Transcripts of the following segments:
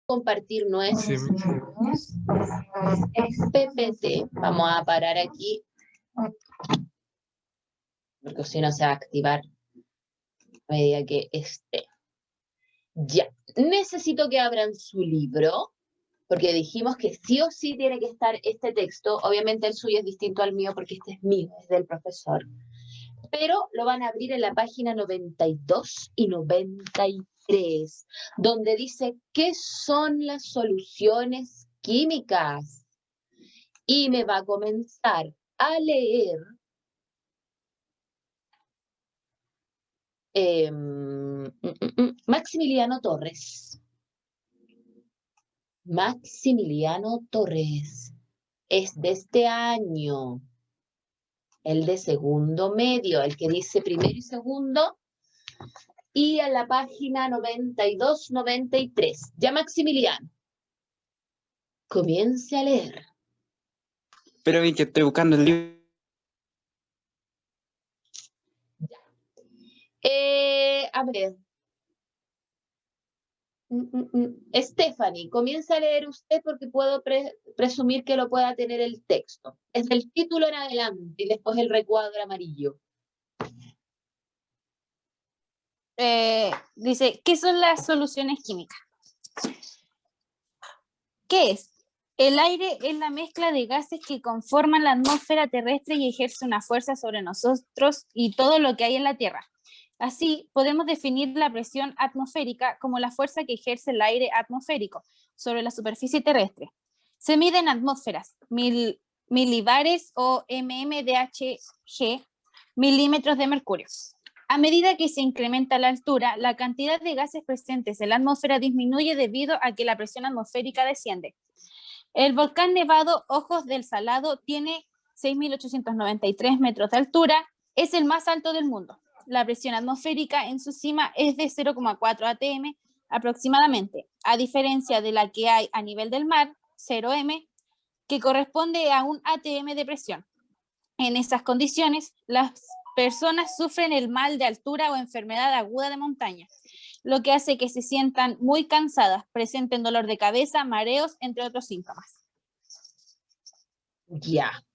compartir nuestros PPT. Vamos a parar aquí, porque si no se va a activar a medida que esté. Ya, necesito que abran su libro, porque dijimos que sí o sí tiene que estar este texto. Obviamente el suyo es distinto al mío, porque este es mío, es del profesor. Pero lo van a abrir en la página 92 y 93, donde dice qué son las soluciones químicas. Y me va a comenzar a leer Maximiliano Torres. Maximiliano Torres es de este año, el de segundo medio, el que dice primero y segundo, y a la página 92, 93. Ya Maximiliano, comience a leer. Pero bien que estoy buscando el libro. A ver. Stephanie, comienza a leer usted porque puedo presumir que lo pueda tener el texto. Es del título en adelante y después el recuadro amarillo. Dice, ¿qué son las soluciones químicas? ¿Qué es? El aire es la mezcla de gases que conforman la atmósfera terrestre y ejerce una fuerza sobre nosotros y todo lo que hay en la Tierra. Así, podemos definir la presión atmosférica como la fuerza que ejerce el aire atmosférico sobre la superficie terrestre. Se mide en atmósferas, milibares o mmDHg, milímetros de mercurio. A medida que se incrementa la altura, la cantidad de gases presentes en la atmósfera disminuye debido a que la presión atmosférica desciende. El volcán nevado Ojos del Salado tiene 6.893 metros de altura, es el más alto del mundo. La presión atmosférica en su cima es de 0,4 atm aproximadamente, a diferencia de la que hay a nivel del mar, 0 m, que corresponde a un atm de presión. En esas condiciones, las personas sufren el mal de altura o enfermedad aguda de montaña, lo que hace que se sientan muy cansadas, presenten dolor de cabeza, mareos, entre otros síntomas. Ya,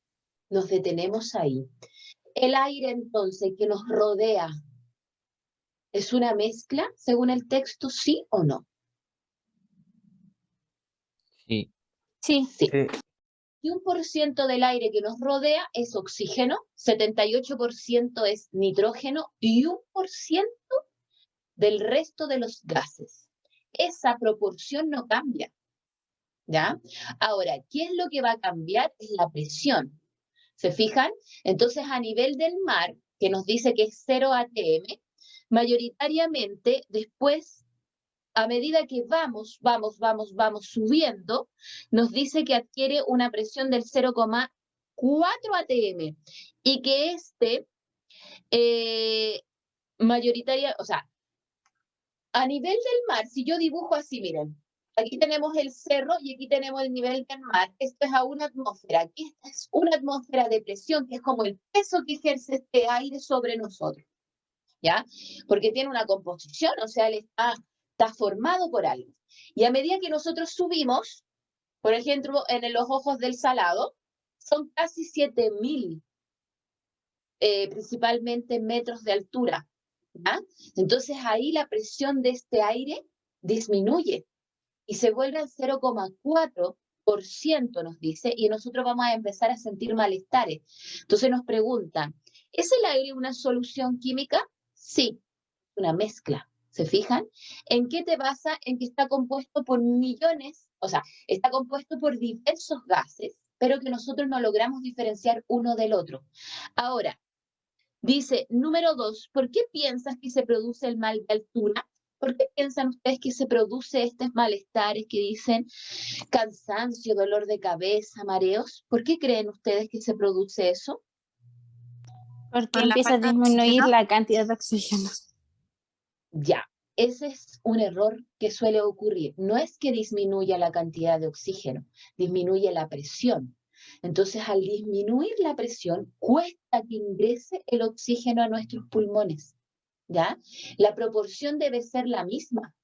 nos detenemos ahí. El aire, entonces, que nos rodea, ¿es una mezcla, según el texto, sí o no? Sí. Sí. Sí. 1% del aire que nos rodea es oxígeno, 78% es nitrógeno y 1% del resto de los gases. Esa proporción no cambia, ¿ya? Ahora, ¿qué es lo que va a cambiar? Es la presión. ¿Se fijan? Entonces, a nivel del mar, que nos dice que es 0 atm, mayoritariamente después, a medida que vamos subiendo, nos dice que adquiere una presión del 0,4 atm y que o sea, a nivel del mar, si yo dibujo así, miren, aquí tenemos el cerro y aquí tenemos el nivel del mar. Esto es a una atmósfera. Aquí esta es una atmósfera de presión, que es como el peso que ejerce este aire sobre nosotros, ¿ya? Porque tiene una composición, o sea, él está formado por algo. Y a medida que nosotros subimos, por ejemplo, en los Ojos del Salado, son casi 7.000, principalmente metros de altura, ¿ya? Entonces ahí la presión de este aire disminuye y se vuelve al 0,4%, nos dice, y nosotros vamos a empezar a sentir malestares. Entonces nos preguntan, ¿es el aire una solución química? Sí, una mezcla. ¿Se fijan? ¿En qué te basa? En que está compuesto por millones, o sea, está compuesto por diversos gases, pero que nosotros no logramos diferenciar uno del otro. Ahora, dice, número 2, ¿por qué piensas que se produce el mal de altura? ¿Por qué piensan ustedes que se produce estos malestares que dicen cansancio, dolor de cabeza, mareos? ¿Por qué creen ustedes que se produce eso? Porque empieza a disminuir la cantidad de oxígeno. Ya, ese es un error que suele ocurrir. No es que disminuya la cantidad de oxígeno, disminuye la presión. Entonces, al disminuir la presión, cuesta que ingrese el oxígeno a nuestros pulmones, ¿ya? La proporción debe ser la misma,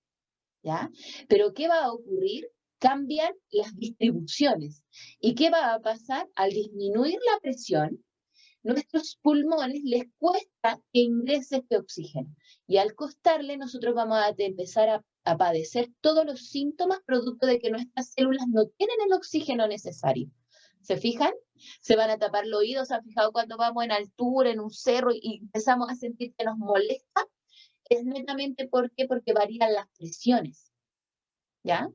¿ya? Pero ¿qué va a ocurrir? Cambian las distribuciones. ¿Y qué va a pasar? Al disminuir la presión, nuestros pulmones les cuesta que ingrese este oxígeno. Y al costarle, nosotros vamos a empezar a padecer todos los síntomas producto de que nuestras células no tienen el oxígeno necesario. ¿Se fijan? Se van a tapar los oídos. ¿Se han fijado cuando vamos en altura, en un cerro, y empezamos a sentir que nos molesta? Es netamente ¿por qué? Porque varían las presiones. ¿Ya?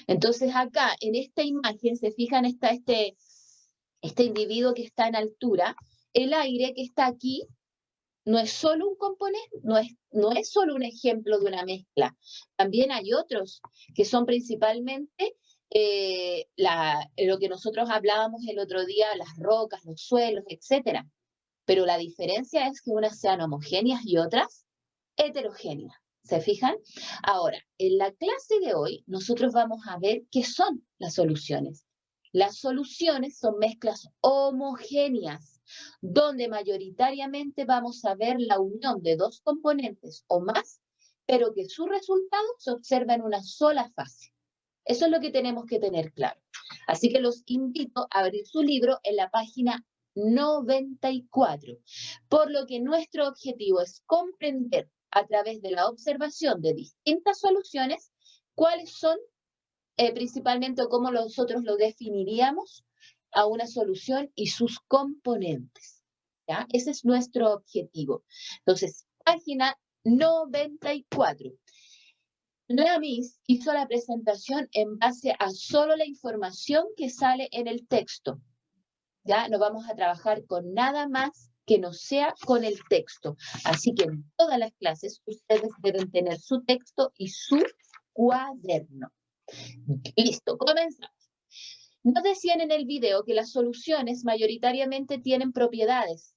Entonces acá, en esta imagen, se fijan, está este individuo que está en altura. El aire que está aquí no es solo un componente, no es solo un ejemplo de una mezcla. También hay otros que son principalmente lo que nosotros hablábamos el otro día, las rocas, los suelos, etc. Pero la diferencia es que unas sean homogéneas y otras heterogéneas. ¿Se fijan? Ahora, en la clase de hoy, nosotros vamos a ver qué son las soluciones. Las soluciones son mezclas homogéneas, donde mayoritariamente vamos a ver la unión de dos componentes o más, pero que su resultado se observa en una sola fase. Eso es lo que tenemos que tener claro. Así que los invito a abrir su libro en la página 94, por lo que nuestro objetivo es comprender a través de la observación de distintas soluciones cuáles son principalmente o cómo nosotros lo definiríamos a una solución y sus componentes. ¿Ya? Ese es nuestro objetivo. Entonces, página 94. La Miss hizo la presentación en base a solo la información que sale en el texto. Ya no vamos a trabajar con nada más que no sea con el texto. Así que en todas las clases ustedes deben tener su texto y su cuaderno. Listo, comenzamos. Nos decían en el video que las soluciones mayoritariamente tienen propiedades.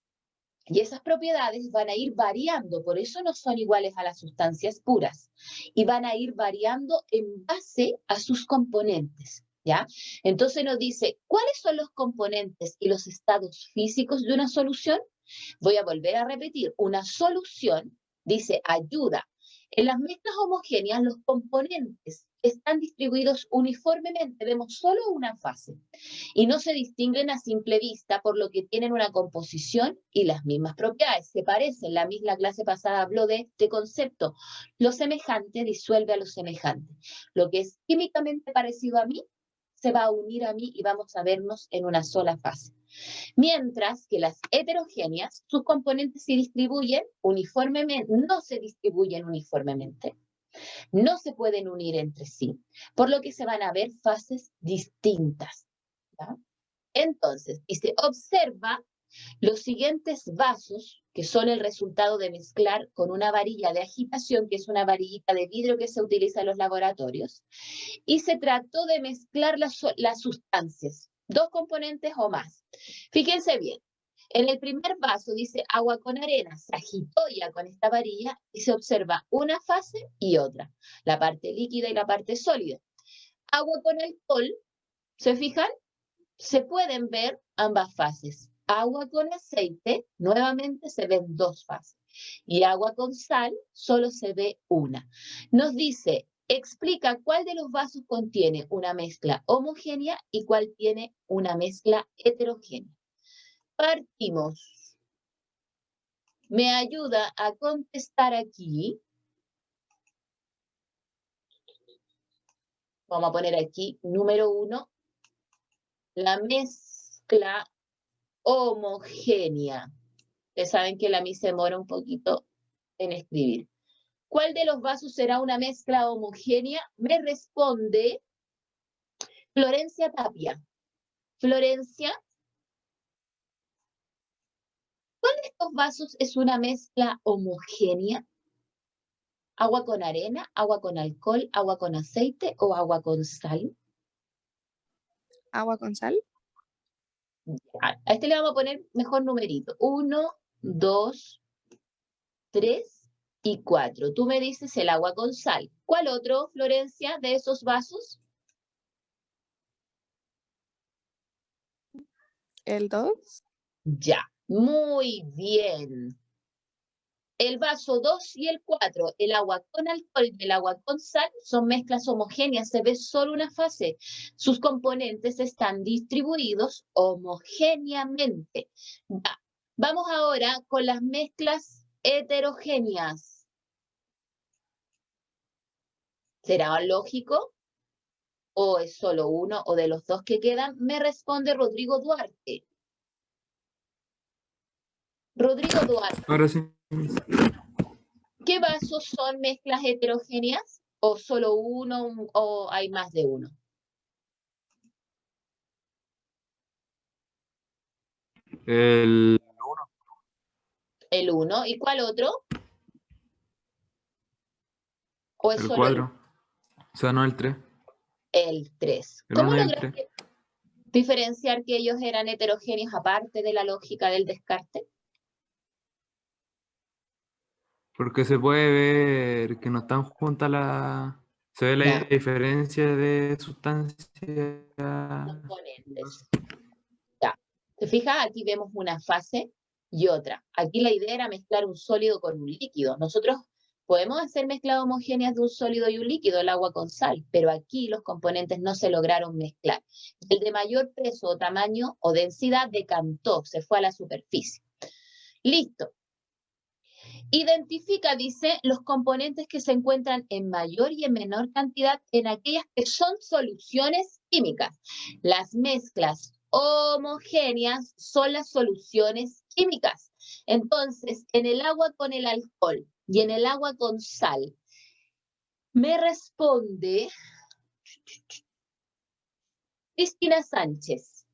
Y esas propiedades van a ir variando, por eso no son iguales a las sustancias puras. Y van a ir variando en base a sus componentes. ¿Ya? Entonces nos dice, ¿cuáles son los componentes y los estados físicos de una solución? Voy a volver a repetir, una solución, dice, ayuda. En las mezclas homogéneas, los componentes están distribuidos uniformemente, vemos solo una fase, y no se distinguen a simple vista, por lo que tienen una composición y las mismas propiedades, se parecen. La misma clase pasada habló de este concepto. Lo semejante disuelve a lo semejante. Lo que es químicamente parecido a mí, se va a unir a mí y vamos a vernos en una sola fase. Mientras que las heterogéneas, sus componentes se distribuyen uniformemente, no se distribuyen uniformemente, no se pueden unir entre sí, por lo que se van a ver fases distintas. ¿Ya? Entonces, y se observa los siguientes vasos, que son el resultado de mezclar con una varilla de agitación, que es una varillita de vidrio que se utiliza en los laboratorios, y se trató de mezclar las sustancias, dos componentes o más. Fíjense bien, en el primer vaso dice agua con arena, se agitó ya con esta varilla y se observa una fase y otra, la parte líquida y la parte sólida. Agua con alcohol, ¿se fijan? Se pueden ver ambas fases. Agua con aceite, nuevamente se ven dos fases. Y agua con sal, solo se ve una. Nos dice, explica cuál de los vasos contiene una mezcla homogénea y cuál tiene una mezcla heterogénea. Partimos. Me ayuda a contestar aquí. Vamos a poner aquí, número 1, la mezcla homogénea. Ustedes saben que la MIS se demora un poquito en escribir. ¿Cuál de los vasos será una mezcla homogénea? Me responde Florencia Tapia. Florencia, ¿cuál de estos vasos es una mezcla homogénea? ¿Agua con arena, agua con alcohol, agua con aceite o agua con sal? Agua con sal. A este le vamos a poner mejor numerito. 1, 2, 3 y 4. Tú me dices el agua con sal. ¿Cuál otro, Florencia, de esos vasos? El 2. Ya, muy bien. El vaso 2 y el 4, el agua con alcohol y el agua con sal, son mezclas homogéneas, se ve solo una fase. Sus componentes están distribuidos homogéneamente. Ya. Vamos ahora con las mezclas heterogéneas. ¿Será lógico? ¿O es solo uno o de los dos que quedan? Me responde Rodrigo Duarte. Rodrigo Duarte. Ahora sí. ¿Qué vasos son mezclas heterogéneas? ¿O solo uno o hay más de uno? El El 1. ¿Y cuál otro? ¿O es el solo 4. O sea, no el 3. el 3? El ¿Cómo 1 y el lograste diferenciar que ellos eran heterogéneos aparte de la lógica del descarte? Porque se puede ver que no están juntas las... Se ve la Ya. diferencia de sustancias. Componentes. Ya. ¿Te fijas? Aquí vemos una fase y otra. Aquí la idea era mezclar un sólido con un líquido. Nosotros podemos hacer mezclas homogéneas de un sólido y un líquido, el agua con sal, pero aquí los componentes no se lograron mezclar. El de mayor peso o tamaño o densidad decantó, se fue a la superficie. Listo. Identifica, dice, los componentes que se encuentran en mayor y en menor cantidad en aquellas que son soluciones químicas. Las mezclas homogéneas son las soluciones químicas. Entonces, en el agua con el alcohol y en el agua con sal, me responde Cristina Sánchez.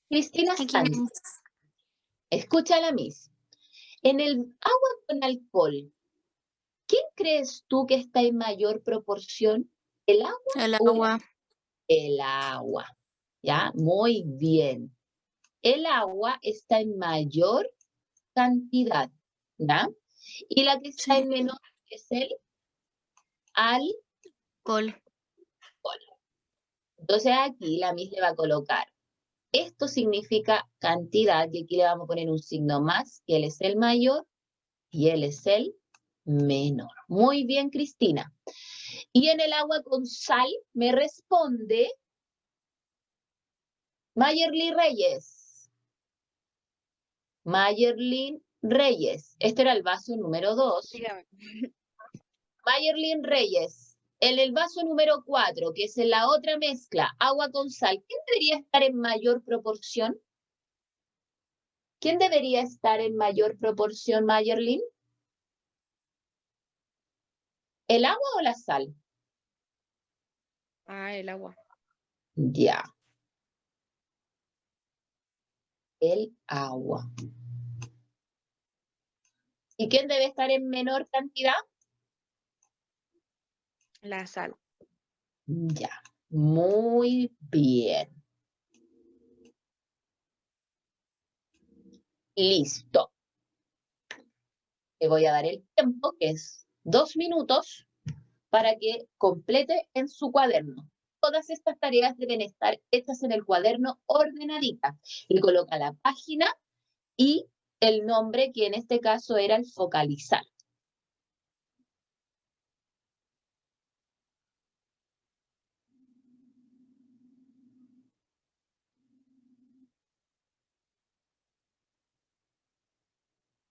Cristina Aquí Sánchez, vemos. escucha la Miss. En el agua con alcohol, ¿quién crees tú que está en mayor proporción? ¿El agua El o agua. el agua? ¿Ya? Muy bien. El agua está en mayor cantidad, ¿ya? Y la que está Sí. en menor es el alcohol. Col. Entonces aquí la Miss le va a colocar. Esto significa cantidad y aquí le vamos a poner un signo más, que él es el mayor y él es el menor. Muy bien, Cristina. Y en el agua con sal me responde Mayerly Reyes. Mayerly Reyes. Este era el vaso número 2. Dígame. Mayerly Reyes. En el vaso número 4, que es en la otra mezcla, agua con sal, ¿quién debería estar en mayor proporción? ¿Quién debería estar en mayor proporción, Mayerly? ¿El agua o la sal? Ah, el agua. Ya. El agua. ¿Y quién debe estar en menor cantidad? La sal. Ya. Muy bien. Listo. Le voy a dar el tiempo, que es 2 minutos, para que complete en su cuaderno. Todas estas tareas deben estar hechas en el cuaderno ordenaditas. Le coloca la página y el nombre, que en este caso era el focalizar.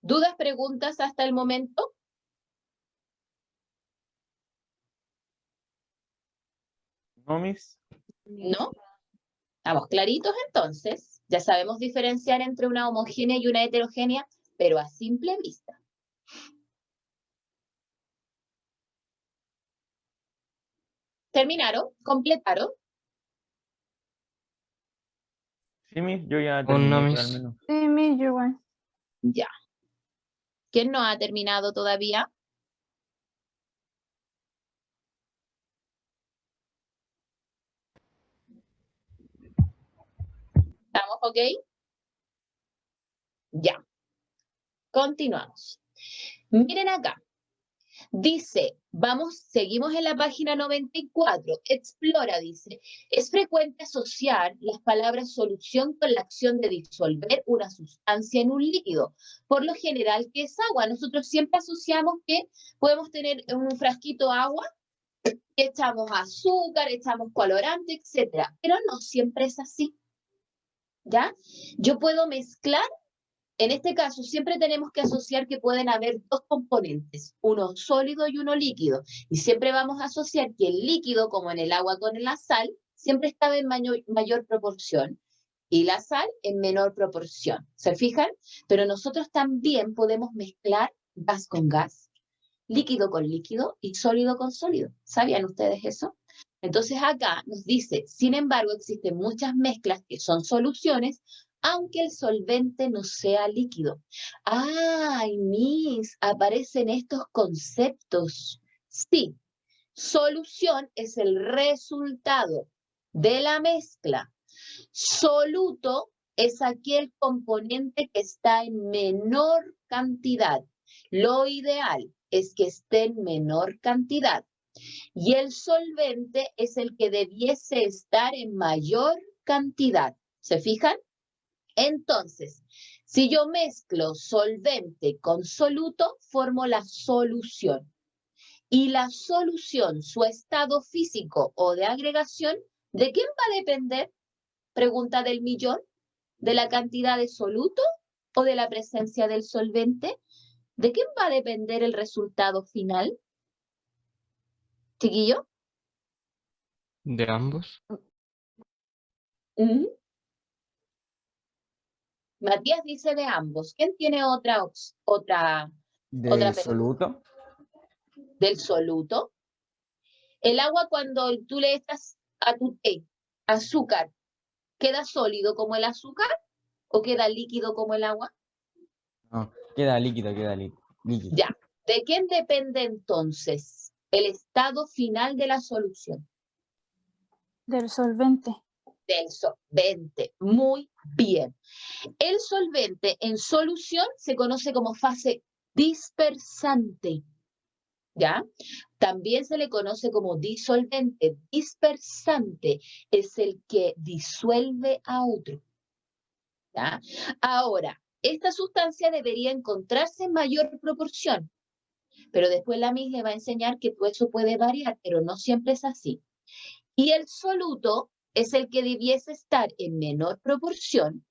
¿Dudas, preguntas hasta el momento? ¿No, Miss? ¿No? ¿Estamos claritos entonces? Ya sabemos diferenciar entre una homogénea y una heterogénea, pero a simple vista. ¿Terminaron? ¿Completaron? Sí, Miss, yo ya Aún no, terminé, al Miss. menos. Sí, mi, yo igual. Ya. ¿Quién no ha terminado todavía? ¿Estamos ok? Ya. Continuamos. Miren acá. Dice, seguimos en la página 94, explora, dice, es frecuente asociar las palabras solución con la acción de disolver una sustancia en un líquido, por lo general que es agua. Nosotros siempre asociamos que podemos tener un frasquito de agua, echamos azúcar, echamos colorante, etc. Pero no siempre es así, ¿ya? Yo puedo mezclar. En este caso, siempre tenemos que asociar que pueden haber dos componentes, uno sólido y uno líquido. Y siempre vamos a asociar que el líquido, como en el agua con la sal, siempre estaba en mayor proporción y la sal en menor proporción. ¿Se fijan? Pero nosotros también podemos mezclar gas con gas, líquido con líquido y sólido con sólido. ¿Sabían ustedes eso? Entonces acá nos dice, sin embargo, existen muchas mezclas que son soluciones, aunque el solvente no sea líquido. ¡Ay, Miss! Aparecen estos conceptos. Sí, solución es el resultado de la mezcla. Soluto es aquel componente que está en menor cantidad. Lo ideal es que esté en menor cantidad. Y el solvente es el que debiese estar en mayor cantidad. ¿Se fijan? Entonces, si yo mezclo solvente con soluto, formo la solución. Y la solución, su estado físico o de agregación, ¿de quién va a depender? Pregunta del millón. ¿De la cantidad de soluto o de la presencia del solvente? ¿De quién va a depender el resultado final? ¿Chiquillo? De ambos. ¿Mm? Matías dice de ambos. ¿Quién tiene otra ¿Del pregunta? soluto? Del soluto. El agua, cuando tú le echas a tu té azúcar, ¿queda sólido como el azúcar o queda líquido como el agua? No, queda líquido, líquido. Ya. ¿De quién depende entonces el estado final de la solución? Del solvente. Del solvente. Muy bien. El solvente en solución se conoce como fase dispersante. ¿Ya? También se le conoce como disolvente. Dispersante es el que disuelve a otro. ¿Ya? Ahora, esta sustancia debería encontrarse en mayor proporción, pero después la misma le va a enseñar que todo eso puede variar, pero no siempre es así. Y el soluto es el que debiese estar en menor proporción,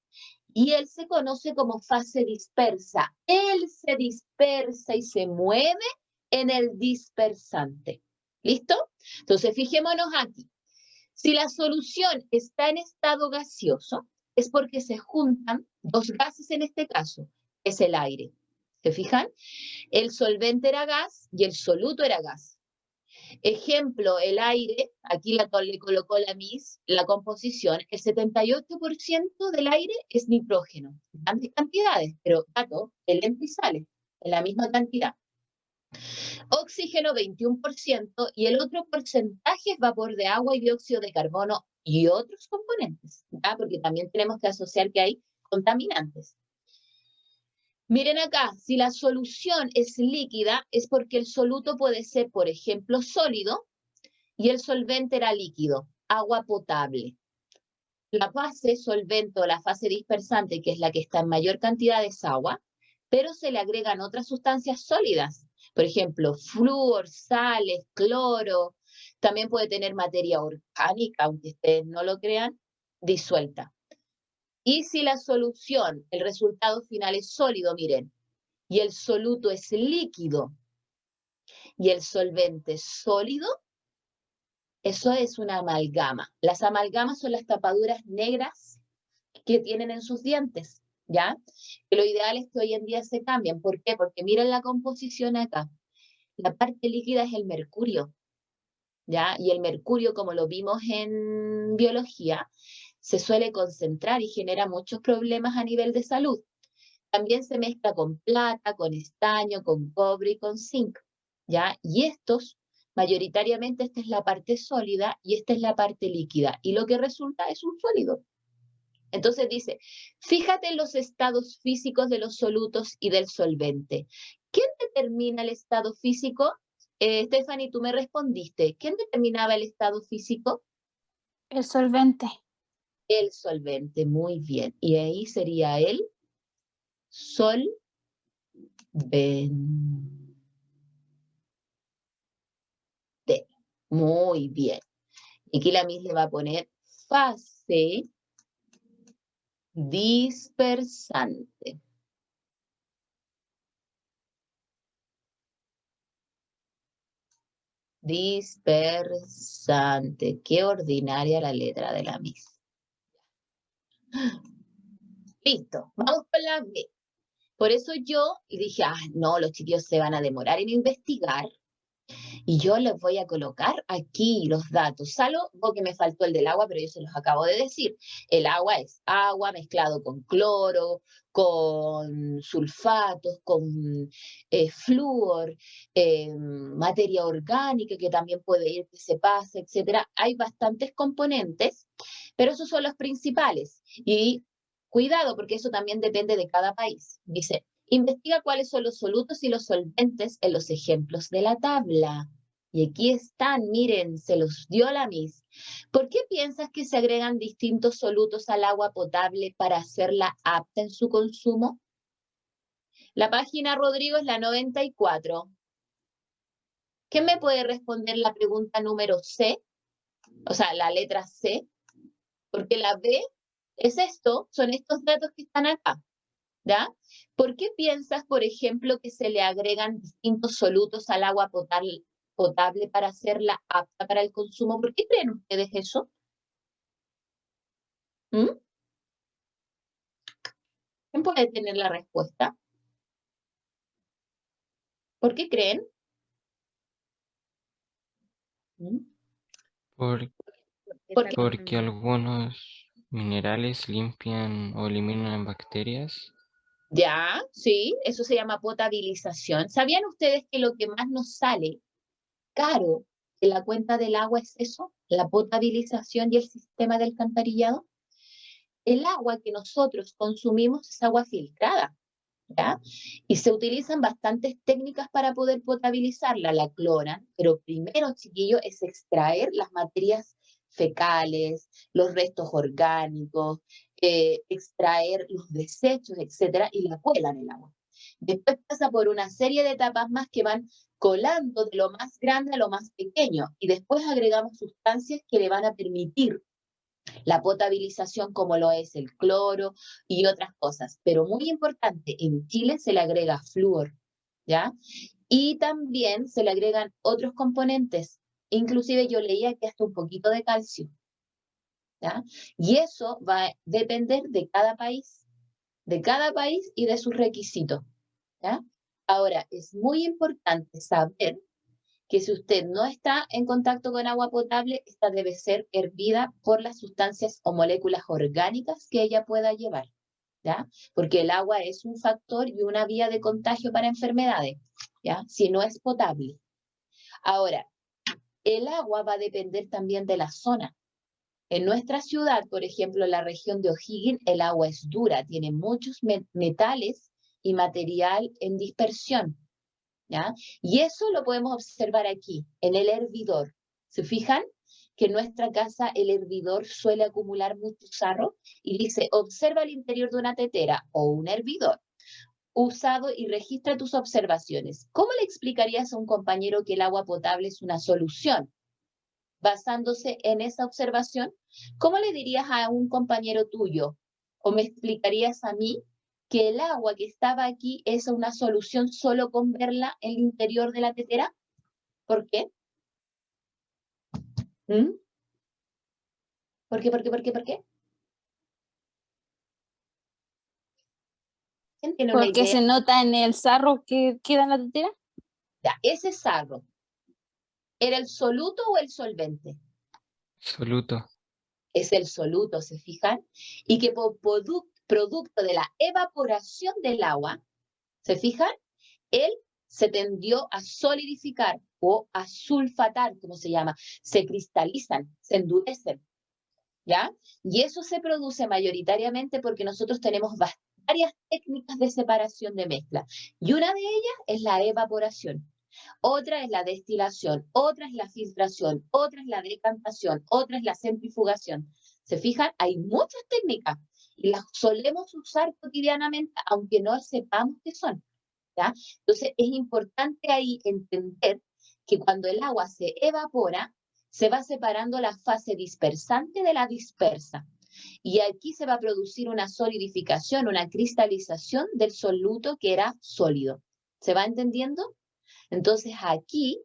y él se conoce como fase dispersa. Él se dispersa y se mueve en el dispersante. ¿Listo? Entonces, fijémonos aquí. Si la solución está en estado gaseoso, es porque se juntan dos gases en este caso, es el aire. ¿Se fijan? El solvente era gas y el soluto era gas. Ejemplo, el aire, aquí le colocó la Miss, la composición, el 78% del aire es nitrógeno, grandes cantidades, pero dato, él entra y sale en la misma cantidad. Oxígeno 21% y el otro porcentaje es vapor de agua y dióxido de carbono y otros componentes, ¿ya? Porque también tenemos que asociar que hay contaminantes. Miren acá, si la solución es líquida, es porque el soluto puede ser, por ejemplo, sólido y el solvente era líquido, agua potable. La fase solvente o la fase dispersante, que es la que está en mayor cantidad, es agua, pero se le agregan otras sustancias sólidas. Por ejemplo, flúor, sales, cloro. También puede tener materia orgánica, aunque ustedes no lo crean, disuelta. Y si la solución, el resultado final es sólido, miren, y el soluto es líquido, y el solvente es sólido, eso es una amalgama. Las amalgamas son las tapaduras negras que tienen en sus dientes, ¿ya? Que lo ideal es que hoy en día se cambien. ¿Por qué? Porque miren la composición acá. La parte líquida es el mercurio, ¿ya? Y el mercurio, como lo vimos en biología, se suele concentrar y genera muchos problemas a nivel de salud. También se mezcla con plata, con estaño, con cobre y con zinc, ¿ya? Y estos, mayoritariamente, esta es la parte sólida y esta es la parte líquida. Y lo que resulta es un sólido. Entonces dice, fíjate en los estados físicos de los solutos y del solvente. ¿Quién determina el estado físico? Stephanie, tú me respondiste. ¿Quién determinaba el estado físico? El solvente. El solvente, muy bien. Y ahí sería el solvente. Muy bien. Y aquí la Miss le va a poner fase dispersante. Dispersante. Qué ordinaria la letra de la Miss. Listo, vamos con la B. Por eso yo dije, no, los chiquillos se van a demorar en investigar. Y yo les voy a colocar aquí los datos, salvo que me faltó el del agua, pero yo se los acabo de decir. El agua es agua mezclado con cloro, con sulfatos, con flúor, materia orgánica que también puede ir que se pase, etcétera. Hay bastantes componentes, pero esos son los principales. Y cuidado, porque eso también depende de cada país. Dice, investiga cuáles son los solutos y los solventes en los ejemplos de la tabla. Y aquí están, miren, se los dio la Miss. ¿Por qué piensas que se agregan distintos solutos al agua potable para hacerla apta en su consumo? La página, Rodrigo, es la 94. ¿Quién me puede responder la pregunta número C? O sea, la letra C. Porque la B es esto, son estos datos que están acá. ¿Ya? ¿Por qué piensas, por ejemplo, que se le agregan distintos solutos al agua potable para hacerla apta para el consumo? ¿Por qué creen ustedes eso? ¿Mm? ¿Quién puede tener la respuesta? ¿Por qué creen? ¿Mm? Porque algunos minerales limpian o eliminan bacterias. Ya, sí, eso se llama potabilización. ¿Sabían ustedes que lo que más nos sale caro en la cuenta del agua es eso? La potabilización y el sistema de alcantarillado. El agua que nosotros consumimos es agua filtrada, ¿ya? Y se utilizan bastantes técnicas para poder potabilizarla, la cloran, pero primero, chiquillo, es extraer las materias fecales, los restos orgánicos, extraer los desechos, etcétera, y la cuelan en el agua. Después pasa por una serie de etapas más que van colando de lo más grande a lo más pequeño, y después agregamos sustancias que le van a permitir la potabilización, como lo es el cloro y otras cosas. Pero muy importante, en Chile se le agrega flúor, ¿ya? Y también se le agregan otros componentes. Inclusive yo leía que hasta un poquito de calcio, ¿ya? Y eso va a depender de cada país y de sus requisitos, ¿ya? Ahora, es muy importante saber que si usted no está en contacto con agua potable, esta debe ser hervida por las sustancias o moléculas orgánicas que ella pueda llevar, ¿ya? Porque el agua es un factor y una vía de contagio para enfermedades, ¿ya? Si no es potable. Ahora, el agua va a depender también de la zona. En nuestra ciudad, por ejemplo, en la región de O'Higgins, el agua es dura, tiene muchos metales y material en dispersión, ¿ya? Y eso lo podemos observar aquí, en el hervidor. ¿Se fijan? Que en nuestra casa el hervidor suele acumular mucho sarro y dice, observa el interior de una tetera o un hervidor usado y registra tus observaciones. ¿Cómo le explicarías a un compañero que el agua potable es una solución? Basándose en esa observación, ¿cómo le dirías a un compañero tuyo? ¿O me explicarías a mí que el agua que estaba aquí es una solución solo con verla en el interior de la tetera? ¿Por qué? ¿Mm? ¿Por qué? ¿Por qué? ¿Quién tiene una Porque idea? se nota en el sarro que queda en la tetera. Ya, ese sarro, ¿era el soluto o el solvente? Soluto. Es el soluto, ¿se fijan? Y que por producto de la evaporación del agua, ¿se fijan? Él se tendió a solidificar o a sulfatar, como se llama, se cristalizan, se endurecen, ¿ya? Y eso se produce mayoritariamente porque nosotros tenemos varias técnicas de separación de mezcla. Y una de ellas es la evaporación. Otra es la destilación, otra es la filtración, otra es la decantación, otra es la centrifugación. ¿Se fijan? Hay muchas técnicas y las solemos usar cotidianamente, aunque no sepamos qué son, ¿ya? Entonces es importante ahí entender que cuando el agua se evapora, se va separando la fase dispersante de la dispersa. Y aquí se va a producir una solidificación, una cristalización del soluto que era sólido. ¿Se va entendiendo? Entonces aquí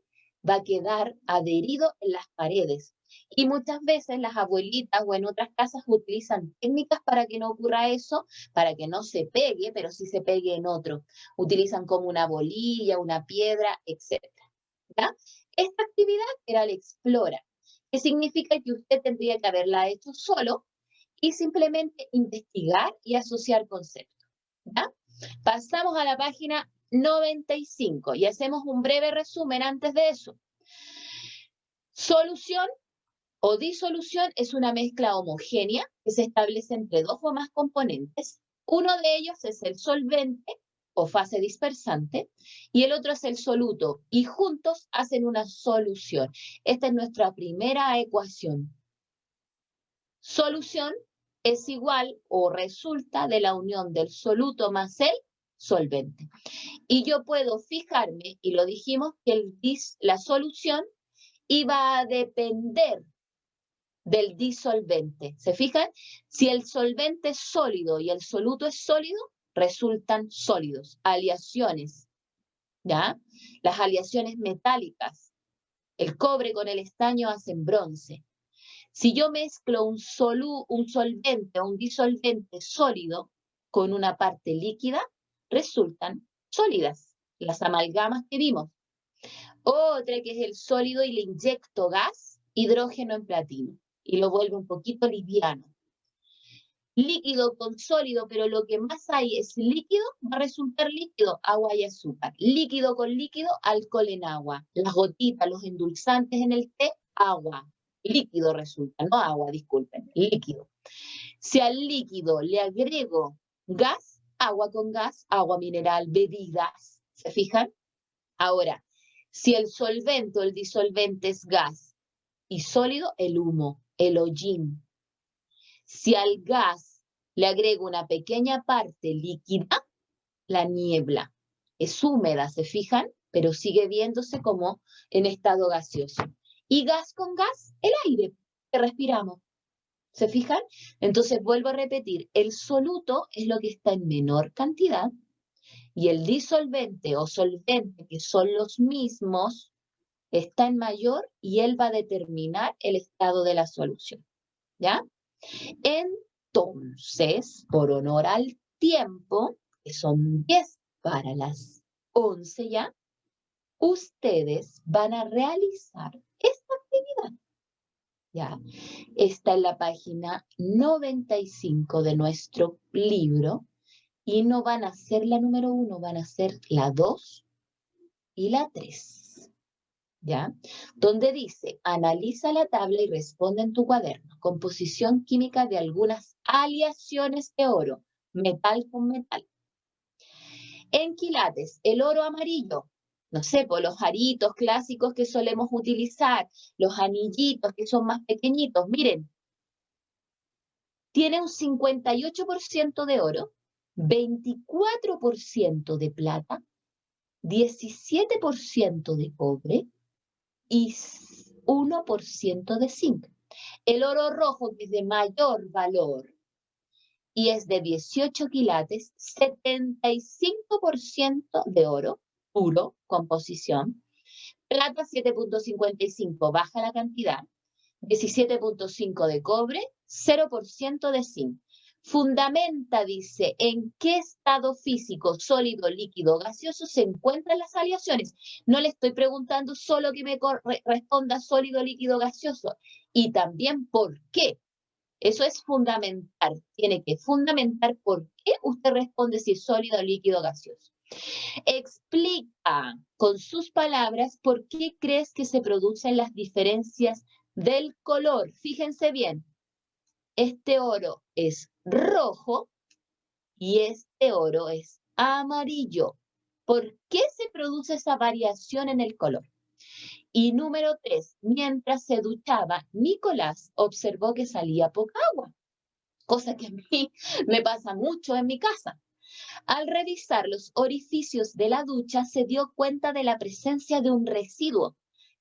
va a quedar adherido en las paredes. Y muchas veces las abuelitas o en otras casas utilizan técnicas para que no ocurra eso, para que no se pegue, pero sí se pegue en otro. Utilizan como una bolilla, una piedra, etc. ¿Ya? Esta actividad era el explora, que significa que usted tendría que haberla hecho solo y simplemente investigar y asociar conceptos. ¿Ya? Pasamos a la página 95 y hacemos un breve resumen antes de eso. Solución o disolución es una mezcla homogénea que se establece entre dos o más componentes. Uno de ellos es el solvente o fase dispersante y el otro es el soluto y juntos hacen una solución. Esta es nuestra primera ecuación. Solución es igual o resulta de la unión del soluto más el solvente. Y yo puedo fijarme, y lo dijimos, que la solución iba a depender del disolvente. ¿Se fijan? Si el solvente es sólido y el soluto es sólido, resultan sólidos. Aleaciones, ¿ya? Las aleaciones metálicas. El cobre con el estaño hacen bronce. Si yo mezclo un solvente o un disolvente sólido con una parte líquida, resultan sólidas, las amalgamas que vimos. Otra que es el sólido y le inyecto gas, hidrógeno en platino, y lo vuelve un poquito liviano. Líquido con sólido, pero lo que más hay es líquido, va a resultar líquido, agua y azúcar. Líquido con líquido, alcohol en agua. Las gotitas, los endulzantes en el té, agua. Líquido resulta, no agua, disculpen, líquido. Si al líquido le agrego gas, agua con gas, agua mineral, bebidas, ¿se fijan? Ahora, si el solvente o el disolvente es gas y sólido, el humo, el hollín. Si al gas le agrego una pequeña parte líquida, la niebla. Es húmeda, ¿se fijan? Pero sigue viéndose como en estado gaseoso. Y gas con gas, el aire que respiramos. ¿Se fijan? Entonces vuelvo a repetir, el soluto es lo que está en menor cantidad y el disolvente o solvente, que son los mismos, está en mayor y él va a determinar el estado de la solución. ¿Ya? Entonces, por honor al tiempo, que son 10 para las 11 ya, ustedes van a realizar esta actividad. ¿Ya? Está en la página 95 de nuestro libro y no van a ser la número 1, van a ser la 2 y la 3. ¿Ya? Donde dice, analiza la tabla y responde en tu cuaderno. Composición química de algunas aleaciones de oro, metal con metal. En quilates, el oro amarillo, no sé, por los aritos clásicos que solemos utilizar, los anillitos que son más pequeñitos, miren, tiene un 58% de oro, 24% de plata, 17% de cobre y 1% de zinc. El oro rojo, que es de mayor valor y es de 18 quilates, 75% de oro, puro, composición. Plata 7.55, baja la cantidad. 17.5 de cobre, 0% de zinc. Fundamenta, dice, en qué estado físico, sólido, líquido, gaseoso se encuentran las aleaciones. No le estoy preguntando solo que me responda sólido, líquido, gaseoso. Y también por qué. Eso es fundamentar. Tiene que fundamentar por qué usted responde si es sólido, líquido, gaseoso. Explica con sus palabras por qué crees que se producen las diferencias del color. Fíjense bien, este oro es rojo y este oro es amarillo. ¿Por qué se produce esa variación en el color? Y número 3, mientras se duchaba, Nicolás observó que salía poca agua, cosa que a mí me pasa mucho en mi casa. Al revisar los orificios de la ducha, se dio cuenta de la presencia de un residuo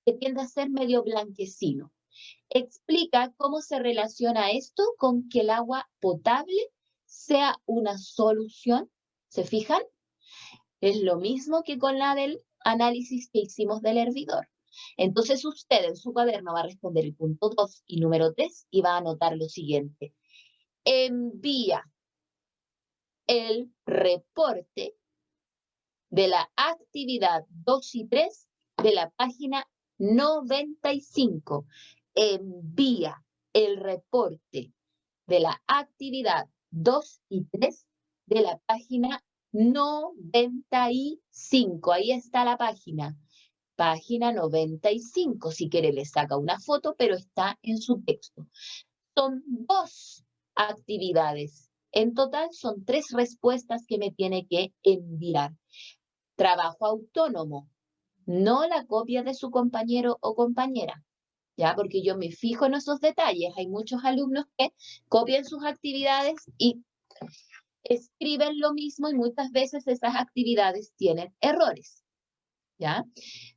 que tiende a ser medio blanquecino. Explica cómo se relaciona esto con que el agua potable sea una solución. ¿Se fijan? Es lo mismo que con la del análisis que hicimos del hervidor. Entonces usted en su cuaderno va a responder el punto 2 y número 3 y va a anotar lo siguiente. Envía el reporte de la actividad 2 y 3 de la página 95. Envía el reporte de la actividad 2 y 3 de la página 95. Ahí está la página. Página 95. Si quiere le saca una foto, pero está en su texto. Son 2 actividades. En total son 3 respuestas que me tiene que enviar. Trabajo autónomo, no la copia de su compañero o compañera, ¿ya? Porque yo me fijo en esos detalles. Hay muchos alumnos que copian sus actividades y escriben lo mismo y muchas veces esas actividades tienen errores, ¿ya?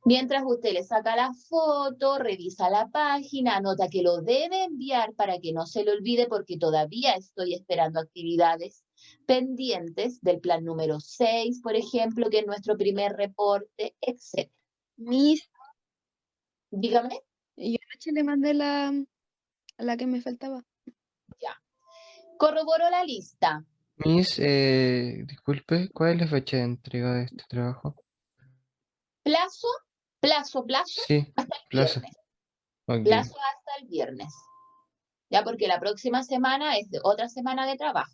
Mientras usted le saca la foto, revisa la página, anota que lo debe enviar para que no se le olvide porque todavía estoy esperando actividades pendientes del plan número 6, por ejemplo, que es nuestro primer reporte, etc. Miss, Dígame. yo anoche le mandé la que me faltaba. Ya. Corroboro la lista. Miss, disculpe, ¿cuál es la fecha de entrega de este trabajo? Plazo, Sí, hasta el plazo. viernes. Ok. Plazo hasta el viernes. Ya, porque la próxima semana es otra semana de trabajo.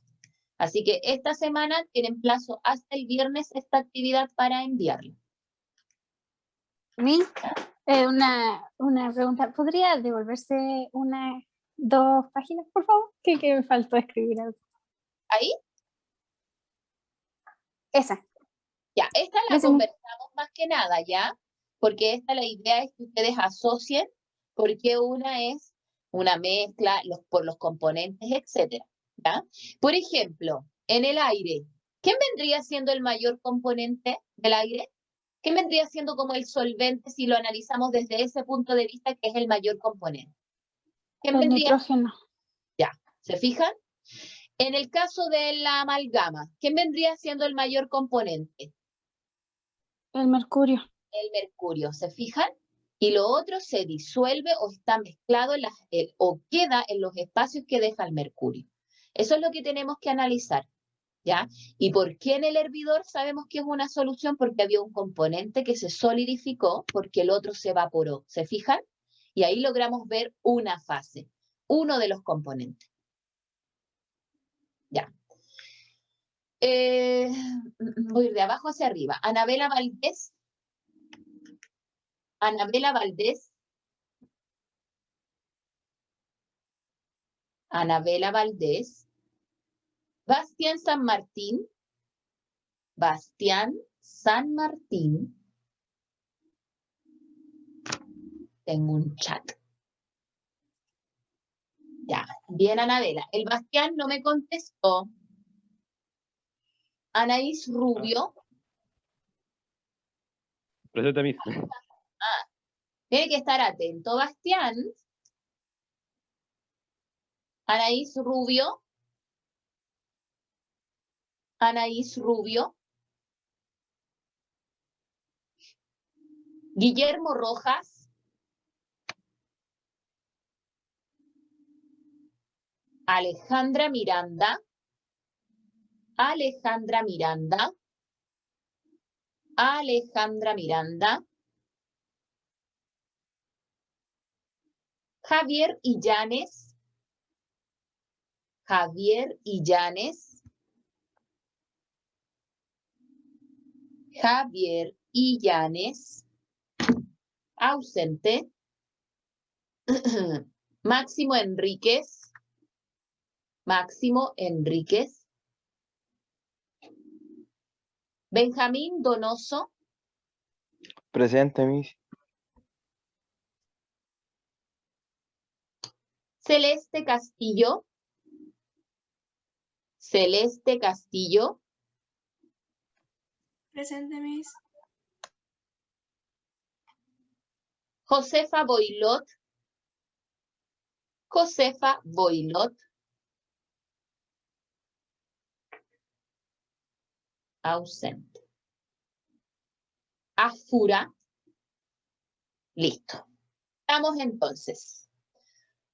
Así que esta semana tienen plazo hasta el viernes esta actividad para enviarla. Miss, una pregunta. ¿Podría devolverse 2 páginas, por favor? Que me faltó escribir algo. ¿Ahí? Esa. Ya, esta la Gracias, Miss. conversamos más que nada, ¿ya? Porque la idea es que ustedes asocien porque una es una mezcla por los componentes, etcétera, ¿ya? Por ejemplo, en el aire, ¿quién vendría siendo el mayor componente del aire? ¿Qué vendría siendo como el solvente si lo analizamos desde ese punto de vista que es el mayor componente? ¿Quién El vendría? nitrógeno. Ya, ¿se fijan? En el caso de la amalgama, ¿quién vendría siendo el mayor componente? El mercurio. El mercurio, ¿se fijan? Y lo otro se disuelve o está mezclado o queda en los espacios que deja el mercurio. Eso es lo que tenemos que analizar, ¿ya? ¿Y por qué en el hervidor sabemos que es una solución? Porque había un componente que se solidificó porque el otro se evaporó, ¿se fijan? Y ahí logramos ver una fase, uno de los componentes. Ya. Voy a ir de abajo hacia arriba. Anabela Valdés. Anabela Valdés. Anabela Valdés. Bastián San Martín. Bastián San Martín. Tengo un chat. Ya, bien Anabela. El Bastián no me contestó. Anaís Rubio. Presente, Miss. Tiene que estar atento, Bastián. Anaís Rubio. Anaís Rubio. Guillermo Rojas. Alejandra Miranda. Alejandra Miranda. Alejandra Miranda. Javier Illanes. Javier Illanes. Javier Illanes. Ausente. Máximo Enríquez. Máximo Enríquez. Benjamín Donoso. Presente, Miss. Celeste Castillo. Celeste Castillo. Presente, Miss. Josefa Boilot. Josefa Boilot. Ausente. Afura. Listo. Estamos entonces.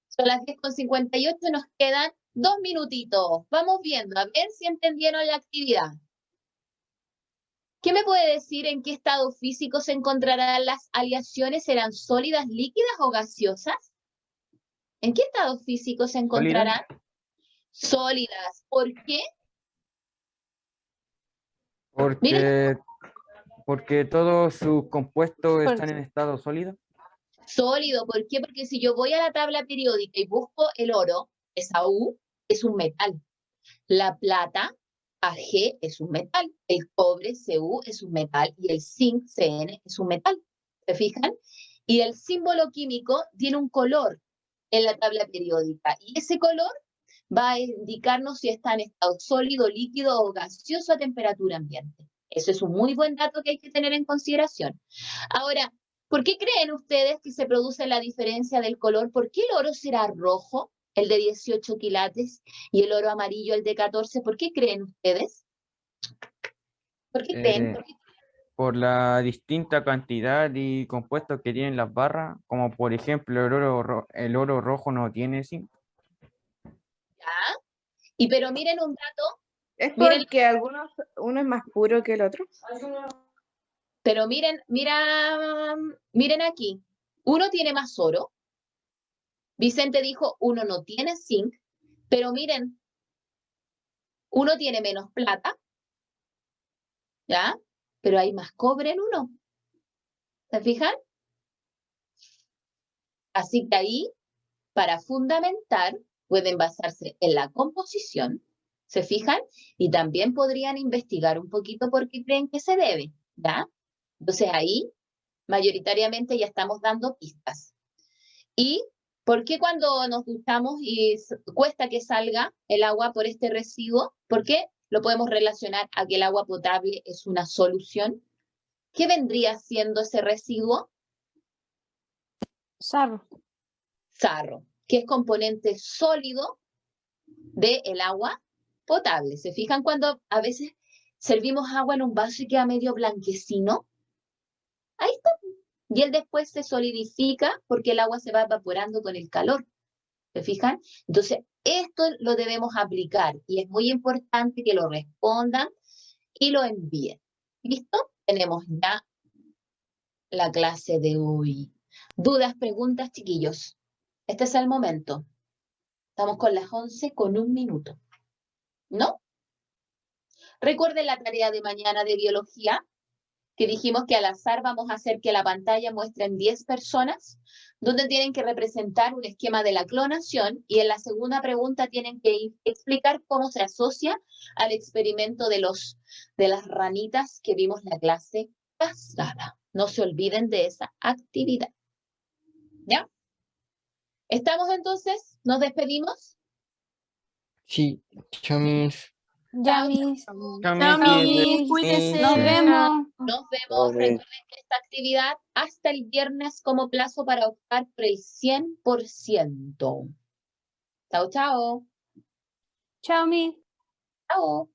Son las 10:58, nos quedan 2 minutitos. Vamos viendo, a ver si entendieron la actividad. ¿Qué me puede decir en qué estado físico se encontrarán las aleaciones? ¿Serán sólidas, líquidas o gaseosas? ¿En qué estado físico se encontrarán? Sólidas. ¿Por qué? Porque todos sus compuestos están en estado sólido. Sólido. ¿Por qué? Porque si yo voy a la tabla periódica y busco el oro, esa U es un metal. La plata, Ag, es un metal. El cobre, Cu, es un metal. Y el zinc, Cn, es un metal. ¿Se fijan? Y el símbolo químico tiene un color en la tabla periódica. Y ese color va a indicarnos si está en estado sólido, líquido o gaseoso a temperatura ambiente. Eso es un muy buen dato que hay que tener en consideración. Ahora, ¿por qué creen ustedes que se produce la diferencia del color? ¿Por qué el oro será rojo, el de 18 quilates, y el oro amarillo, el de 14? ¿Por qué creen ustedes? ¿Por qué creen? ¿Por qué? Por la distinta cantidad y compuestos que tienen las barras, como por ejemplo el oro rojo no tiene zinc. Y pero miren un dato, ¿Es Miren- porque uno es más puro que el otro? pero miren aquí. Uno tiene más oro. Vicente dijo, uno no tiene zinc, pero miren, uno tiene menos plata, ¿ya? Pero hay más cobre en uno. ¿Se fijan? Así que ahí, para fundamentar, pueden basarse en la composición, ¿se fijan? Y también podrían investigar un poquito por qué creen que se debe, ¿ya? Entonces ahí, mayoritariamente ya estamos dando pistas. ¿Y por qué cuando nos duchamos y cuesta que salga el agua por este residuo? ¿Por qué lo podemos relacionar a que el agua potable es una solución? ¿Qué vendría siendo ese residuo? Sarro. Sarro, que es componente sólido del agua potable. ¿Se fijan cuando a veces servimos agua en un vaso y queda medio blanquecino? Ahí está. Y él después se solidifica porque el agua se va evaporando con el calor. ¿Se fijan? Entonces, esto lo debemos aplicar y es muy importante que lo respondan y lo envíen. ¿Listo? Tenemos ya la clase de hoy. ¿Dudas, preguntas, chiquillos? Este es el momento. Estamos con las 11 con 1 minuto. ¿No? Recuerden la tarea de mañana de biología, que dijimos que al azar vamos a hacer que la pantalla muestre en 10 personas, donde tienen que representar un esquema de la clonación y en la segunda pregunta tienen que explicar cómo se asocia al experimento de las ranitas que vimos la clase pasada. No se olviden de esa actividad. ¿Ya? ¿Estamos entonces? ¿Nos despedimos? Sí, chao, Miss. Ya, mis. Chao, Miss. Cuídese. Nos vemos. Nos vemos. Recuerden que esta actividad hasta el viernes como plazo para optar por el 100%. Chao, chao. Chao, mis. Chao.